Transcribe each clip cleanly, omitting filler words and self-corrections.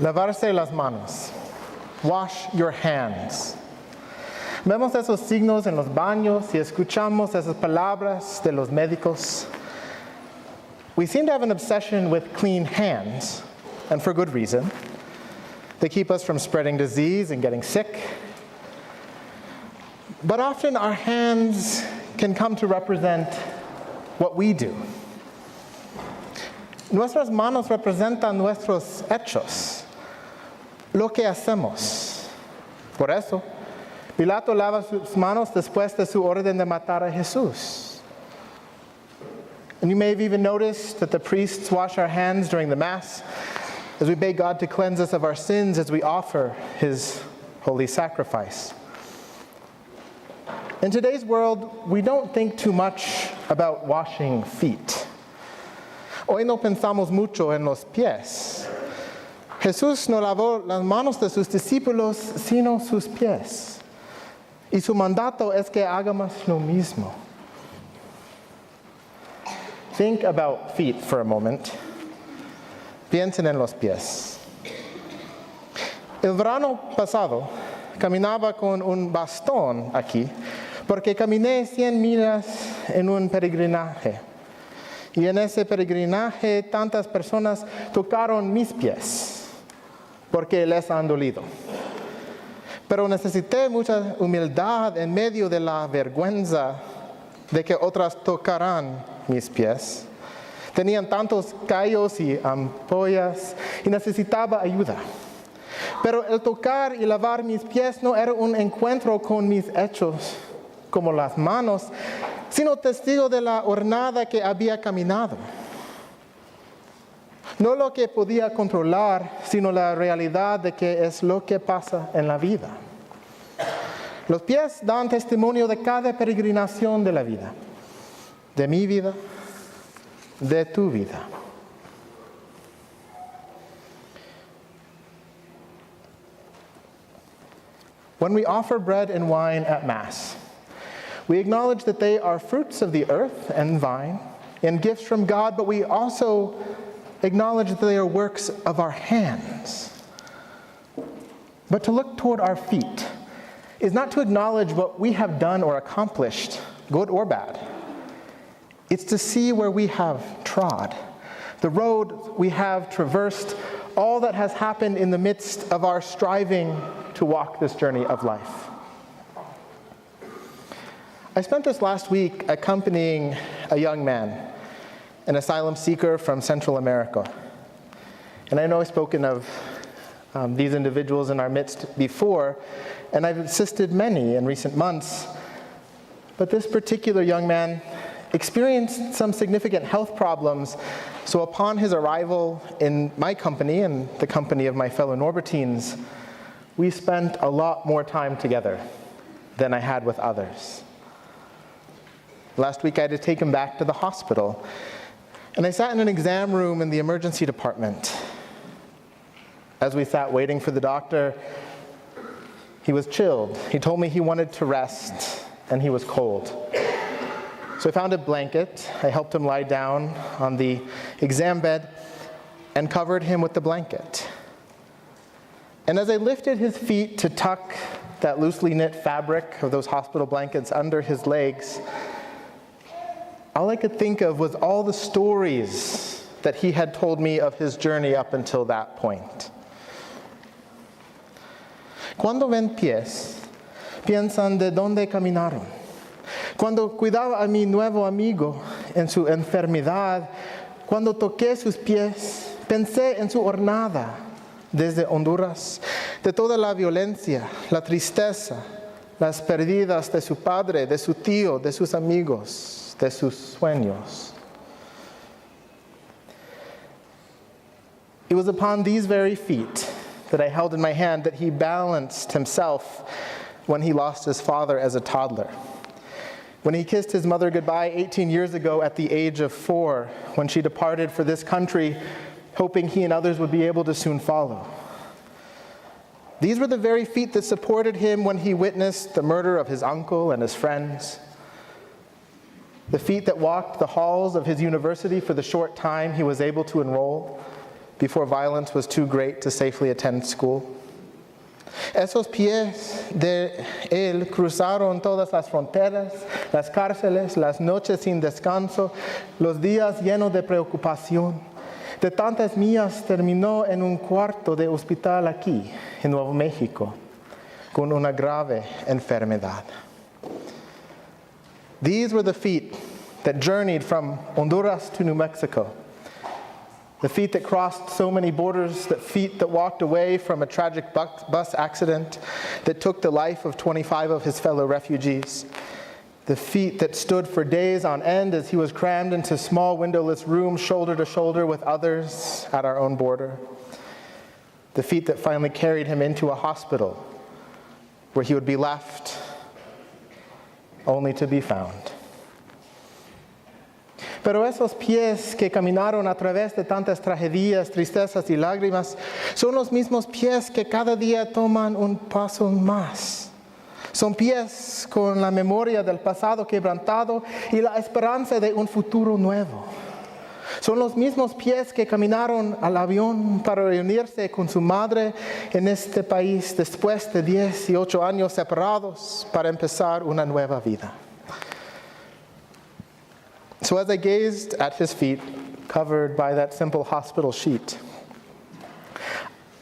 Lavarse las manos. Wash your hands. Vemos esos signos en los baños y escuchamos esas palabras de los médicos. We seem to have an obsession with clean hands, and for good reason. They keep us from spreading disease and getting sick. But often our hands can come to represent what we do. Nuestras manos representan nuestros hechos, lo que hacemos. Por eso, Pilato lava sus manos después de su orden de matar a Jesús. And you may have even noticed that the priests wash our hands during the Mass as we beg God to cleanse us of our sins as we offer His holy sacrifice. In today's world, we don't think too much about washing feet. Hoy no pensamos mucho en los pies. Jesús no lavó las manos de sus discípulos, sino sus pies. Y su mandato es que hagamos lo mismo. Think about feet for a moment. Piensen en los pies. El verano pasado caminaba con un bastón aquí porque caminé 100 millas en un peregrinaje. Y en ese peregrinaje tantas personas tocaron mis pies porque les han dolido. Pero necesité mucha humildad en medio de la vergüenza de que otras tocarán mis pies. Tenían tantos callos y ampollas y necesitaba ayuda. Pero el tocar y lavar mis pies no era un encuentro con mis hechos, como las manos, sino testigo de la jornada que había caminado. No lo que podía controlar, sino la realidad de que es lo que pasa en la vida. Los pies dan testimonio de cada peregrinación de la vida, de mi vida, de tu vida. When we offer bread and wine at Mass, we acknowledge that they are fruits of the earth and vine and gifts from God, but we also acknowledge that they are works of our hands. But to look toward our feet is not to acknowledge what we have done or accomplished, good or bad. It's to see where we have trod, the road we have traversed, all that has happened in the midst of our striving to walk this journey of life. I spent this last week accompanying a young man, an asylum seeker from Central America. And I know I've spoken of these individuals in our midst before, and I've assisted many in recent months. But this particular young man experienced some significant health problems, so upon his arrival in my company and the company of my fellow Norbertines, we spent a lot more time together than I had with others. Last week I had to take him back to the hospital, and I sat in an exam room in the emergency department. As we sat waiting for the doctor, he was chilled. He told me he wanted to rest, and he was cold. So I found a blanket. I helped him lie down on the exam bed and covered him with the blanket. And as I lifted his feet to tuck that loosely knit fabric of those hospital blankets under his legs, all I could think of was all the stories that he had told me of his journey up until that point. Cuando ven pies, piensan de dónde caminaron. Cuando cuidaba a mi nuevo amigo en su enfermedad, cuando toqué sus pies, pensé en su jornada desde Honduras, de toda la violencia, la tristeza, las pérdidas de su padre, de su tío, de sus amigos, de sus sueños. It was upon these very feet that I held in my hand that he balanced himself when he lost his father as a toddler. When he kissed his mother goodbye 18 years ago at the age of 4, when she departed for this country, hoping he and others would be able to soon follow. These were the very feet that supported him when he witnessed the murder of his uncle and his friends. The feet that walked the halls of his university for the short time he was able to enroll. before violence was too great to safely attend school. Esos pies de él cruzaron todas las fronteras, las cárceles, las noches sin descanso, los días llenos de preocupación. De tantas millas terminó en un cuarto de hospital aquí, en Nuevo México, con una grave enfermedad. These were the feet that journeyed from Honduras to New Mexico. The feet that crossed so many borders, the feet that walked away from a tragic bus accident that took the life of 25 of his fellow refugees. The feet that stood for days on end as he was crammed into small windowless rooms shoulder to shoulder with others at our own border. The feet that finally carried him into a hospital where he would be left only to be found. Pero esos pies que caminaron a través de tantas tragedias, tristezas y lágrimas son los mismos pies que cada día toman un paso más. Son pies con la memoria del pasado quebrantado y la esperanza de un futuro nuevo. Son los mismos pies que caminaron al avión para reunirse con su madre en este país después de 18 años separados para empezar una nueva vida. So as I gazed at his feet, covered by that simple hospital sheet,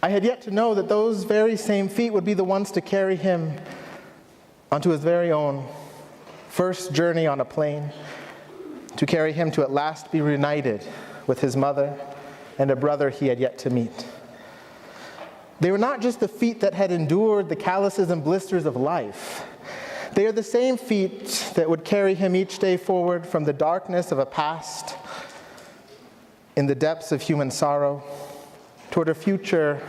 I had yet to know that those very same feet would be the ones to carry him onto his very own first journey on a plane, to carry him to at last be reunited with his mother and a brother he had yet to meet. They were not just the feet that had endured the calluses and blisters of life. They are the same feet that would carry him each day forward from the darkness of a past, in the depths of human sorrow, toward a future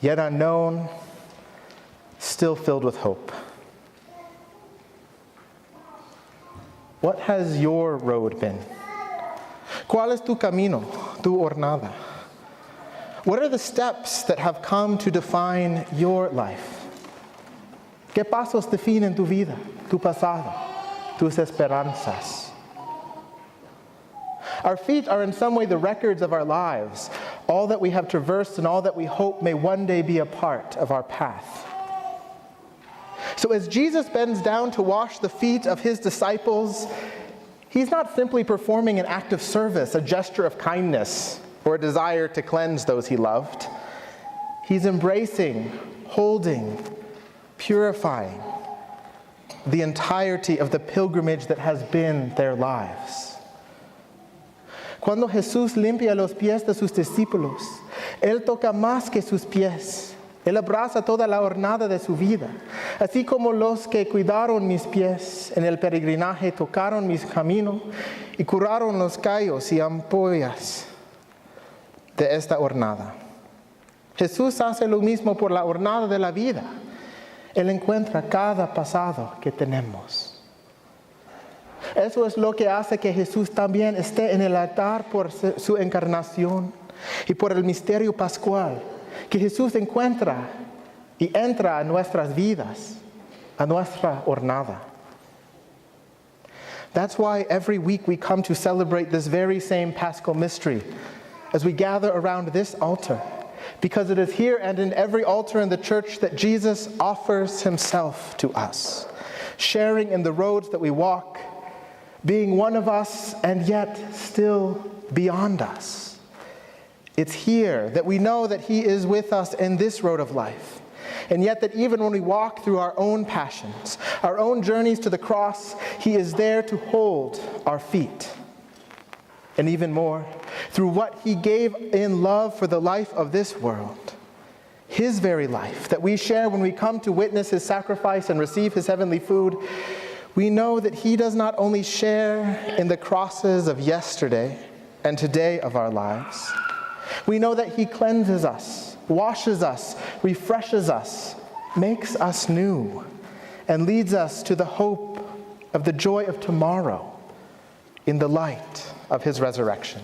yet unknown, still filled with hope. What has your road been? ¿Cuál es tu camino, tu jornada? What are the steps that have come to define your life? ¿Qué pasos definen tu vida, tu pasado, tus esperanzas? Our feet are in some way the records of our lives, all that we have traversed and all that we hope may one day be a part of our path. So as Jesus bends down to wash the feet of his disciples, he's not simply performing an act of service, a gesture of kindness, or a desire to cleanse those he loved. He's embracing, holding, purifying the entirety of the pilgrimage that has been their lives. Cuando Jesús limpia los pies de sus discípulos, Él toca más que sus pies. Él abraza toda la jornada de su vida. Así como los que cuidaron mis pies en el peregrinaje tocaron mis caminos y curaron los callos y ampollas de esta jornada. Jesús hace lo mismo por la jornada de la vida. Él encuentra cada pasado que tenemos. Eso es lo que hace que Jesús también esté en el altar por su encarnación y por el misterio pascual, que Jesús encuentra y entra a nuestras vidas, a nuestra jornada. That's why every week we come to celebrate this very same Paschal mystery as we gather around this altar. Because it is here and in every altar in the church that Jesus offers himself to us, sharing in the roads that we walk, being one of us and yet still beyond us. It's here that we know that he is with us in this road of life, and yet that even when we walk through our own passions, our own journeys to the cross, he is there to hold our feet. And even more, through what he gave in love for the life of this world, his very life that we share when we come to witness his sacrifice and receive his heavenly food, we know that he does not only share in the crosses of yesterday and today of our lives. We know that he cleanses us, washes us, refreshes us, makes us new, and leads us to the hope of the joy of tomorrow in the light of his resurrection.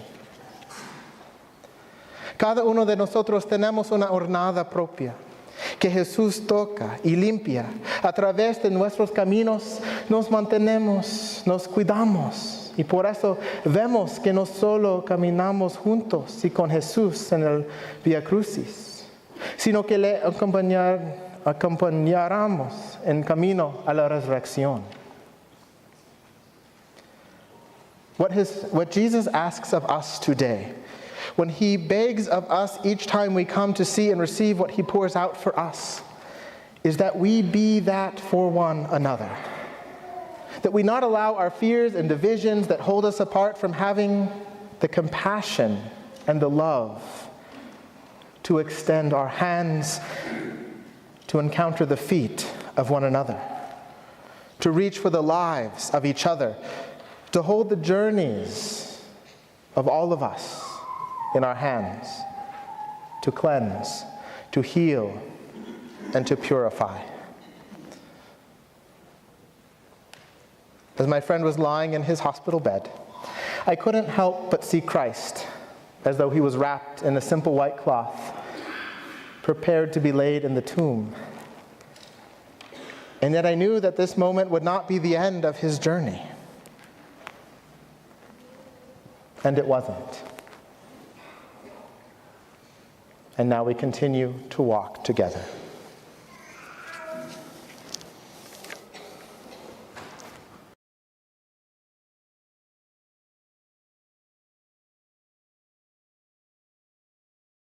Cada uno de nosotros tenemos una jornada propia que Jesús toca y limpia. A través de nuestros caminos nos mantenemos, nos cuidamos, Y por eso vemos que no solo caminamos juntos y con Jesús en el Vía Crucis, sino que le acompañáramos en camino a la resurrección. What Jesus asks of us today, when he begs of us each time we come to see and receive what he pours out for us, is that we be that for one another. That we not allow our fears and divisions that hold us apart from having the compassion and the love to extend our hands to encounter the feet of one another, to reach for the lives of each other, to hold the journeys of all of us in our hands, to cleanse, to heal, and to purify. As my friend was lying in his hospital bed, I couldn't help but see Christ, as though he was wrapped in a simple white cloth, prepared to be laid in the tomb. And yet I knew that this moment would not be the end of his journey. And it wasn't. And now we continue to walk together.